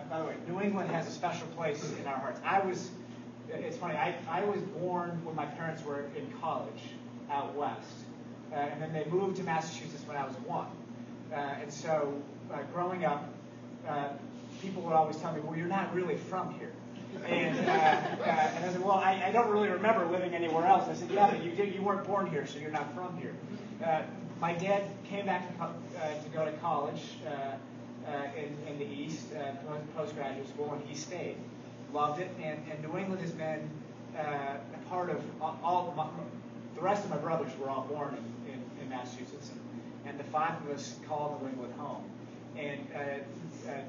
by the way, New England has a special place in our hearts. It's funny, I was born when my parents were in college out west, and then they moved to Massachusetts when I was 1. And so growing up, people would always tell me, well, you're not really from here. And I said, well, I don't really remember living anywhere else. I said, yeah, but you weren't born here, so you're not from here. My dad came back to go to college in the East, postgraduate school, and he stayed. Loved it, and New England has been a part of the rest of my brothers were all born in Massachusetts, and the 5 of us call New England home. And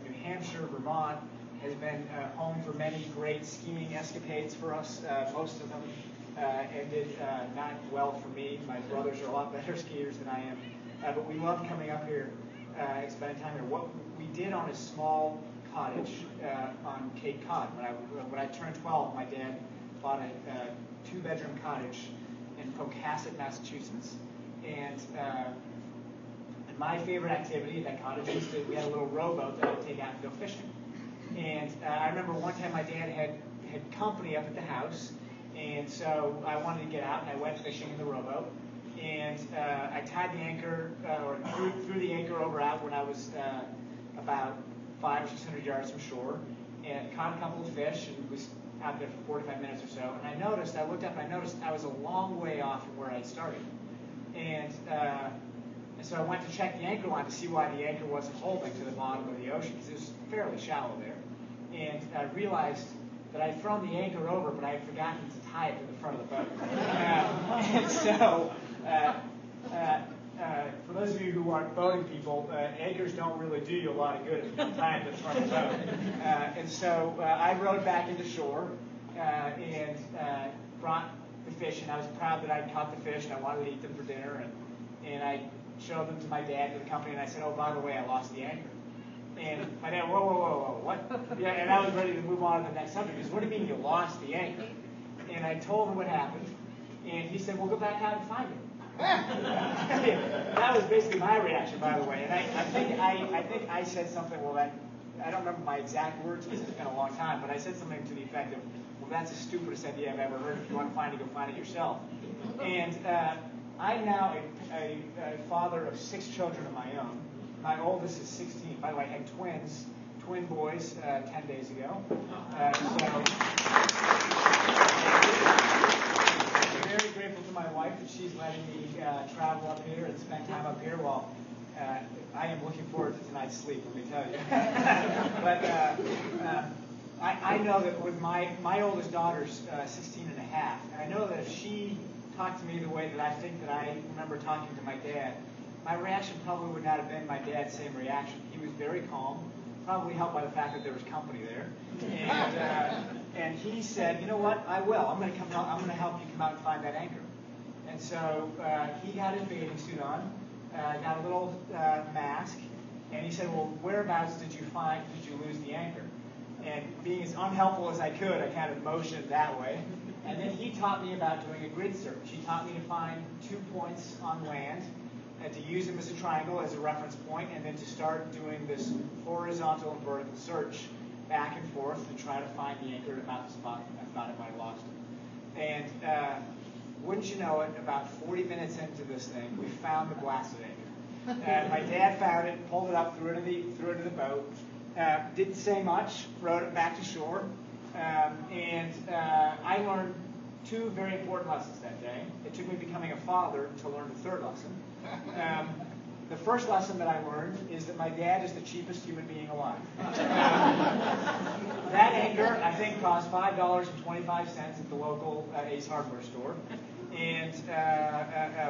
New Hampshire, Vermont has been home for many great skiing escapades for us. Most of them ended not well for me. My brothers are a lot better skiers than I am, but we loved coming up here and spending time here. What we did on a small cottage on Cape Cod. When I turned 12, my dad bought a 2-bedroom cottage in Pocasset, Massachusetts. And my favorite activity at that cottage was we had a little rowboat that I would take out and go fishing. And I remember one time my dad had company up at the house, and so I wanted to get out, and I went fishing in the rowboat. And I tied the anchor, or threw the anchor over out when I was about 500 or 600 yards from shore, and caught a couple of fish, and was out there for 45 minutes or so. And I looked up, and I noticed I was a long way off from where I started. And so I went to check the anchor line to see why the anchor wasn't holding to the bottom of the ocean, because it was fairly shallow there. And I realized that I'd thrown the anchor over, but I had forgotten to tie it to the front of the boat. And so, for those of you who aren't boating people, anchors don't really do you a lot of good if you don't tie them to the front of the boat. And so I rowed back into shore and brought the fish, and I was proud that I'd caught the fish, and I wanted to eat them for dinner. And I showed them to my dad, to the company, and I said, oh, by the way, I lost the anchor. And my dad, whoa, what? Yeah, and I was ready to move on to the next subject. He said, what do you mean you lost the anchor? And I told him what happened, and he said, well, go back out and find it. That was basically my reaction, by the way. And I think I said something, well, I don't remember my exact words because it's been a long time, but I said something to the effect of, well, that's the stupidest idea I've ever heard. If you want to find it, go find it yourself. And I'm now a father of 6 children of my own. My oldest is 16. By the way, I had twin boys 10 days ago. So I'm very grateful to my wife that she's letting me travel up here and spend time up here while I am looking forward to tonight's sleep, let me tell you. But I know that with my oldest daughter's 16 and a half, and I know that if she talked to me the way that I think that I remember talking to my dad, my reaction probably would not have been my dad's same reaction. He was very calm, probably helped by the fact that there was company there. And he said, you know what, I will. I'm going to help you come out and find that anchor. And so he got his bathing suit on, got a little mask, and he said, well, whereabouts did you lose the anchor? And being as unhelpful as I could, I kind of motioned that way. And then he taught me about doing a grid search. He taught me to find 2 points on land, and to use them as a triangle as a reference point, and then to start doing this horizontal and vertical search back and forth to try to find the anchor at about the spot I thought I might have lost it. And wouldn't you know it, about 40 minutes into this thing, we found the blasted anchor. My dad found it, pulled it up, threw it into the boat. Didn't say much, rowed it back to shore, and I learned 2 very important lessons that day. It took me becoming a father to learn the 3rd lesson. The first lesson that I learned is that my dad is the cheapest human being alive. That anchor, I think, cost $5.25 at the local Ace Hardware store, and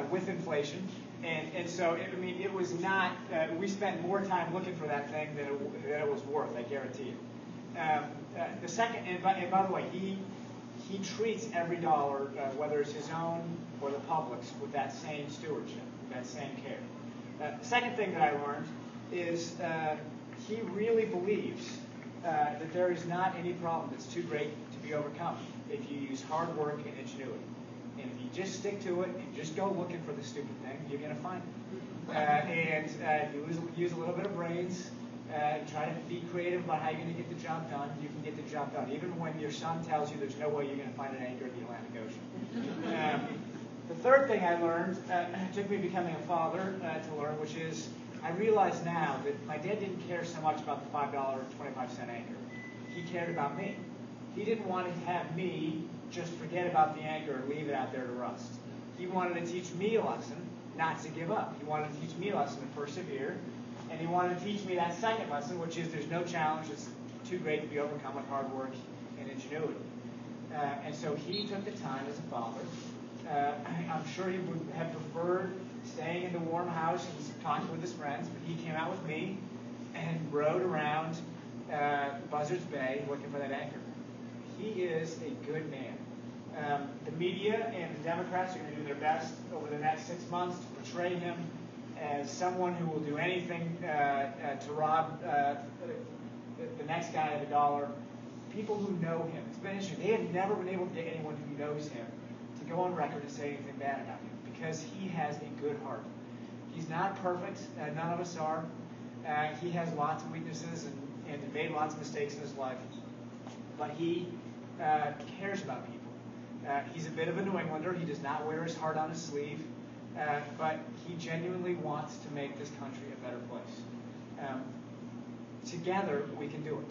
with inflation. And so, it was not, we spent more time looking for that thing than it was worth, I guarantee you. The second, and by the way, he treats every dollar, whether it's his own or the public's, with that same stewardship, that same care. The second thing that I learned is he really believes that there is not any problem that's too great to be overcome if you use hard work and ingenuity. And if you just stick to it and just go looking for the stupid thing, you're going to find it. And you use a little bit of brains, Try to be creative about how you're going to get the job done. You can get the job done, even when your son tells you there's no way you're going to find an anchor in the Atlantic Ocean. The third thing I learned, it took me becoming a father to learn, which is I realize now that my dad didn't care so much about the $5.25 anchor. He cared about me. He didn't want to have me just forget about the anchor and leave it out there to rust. He wanted to teach me a lesson not to give up. He wanted to teach me a lesson to persevere. And he wanted to teach me that second lesson, which is there's no challenge that's too great to be overcome with hard work and ingenuity. And so he took the time as a father. I'm sure he would have preferred staying in the warm house and talking with his friends, but he came out with me and rode around Buzzards Bay looking for that anchor. He is a good man. The media and the Democrats are going to do their best over the next 6 months to portray him as someone who will do anything to rob the next guy of a dollar. People who know him, it's been interesting. They have never been able to get anyone who knows him to go on record and say anything bad about him because he has a good heart. He's not perfect. None of us are. He has lots of weaknesses and made lots of mistakes in his life. But he cares about people. He's a bit of a New Englander. He does not wear his heart on his sleeve. But he genuinely wants to make this country a better place. Together, we can do it.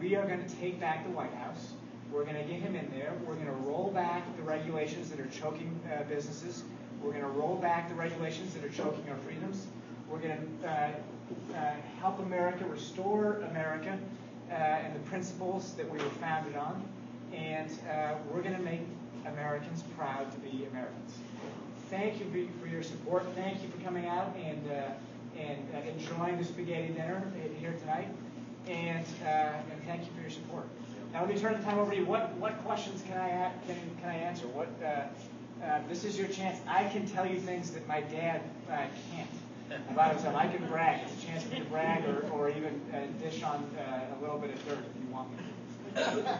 We are going to take back the White House. We're going to get him in there. We're going to roll back the regulations that are choking businesses. We're going to roll back the regulations that are choking our freedoms. We're going to help America restore America and the principles that we were founded on. And we're going to make Americans proud to be Americans. Thank you for your support. Thank you for coming out and enjoying the spaghetti dinner here tonight. And thank you for your support. Now let me turn the time over to you. What questions can I answer? This is your chance. I can tell you things that my dad can't about himself. I can brag. It's a chance for me to brag or even dish on a little bit of dirt if you want me to.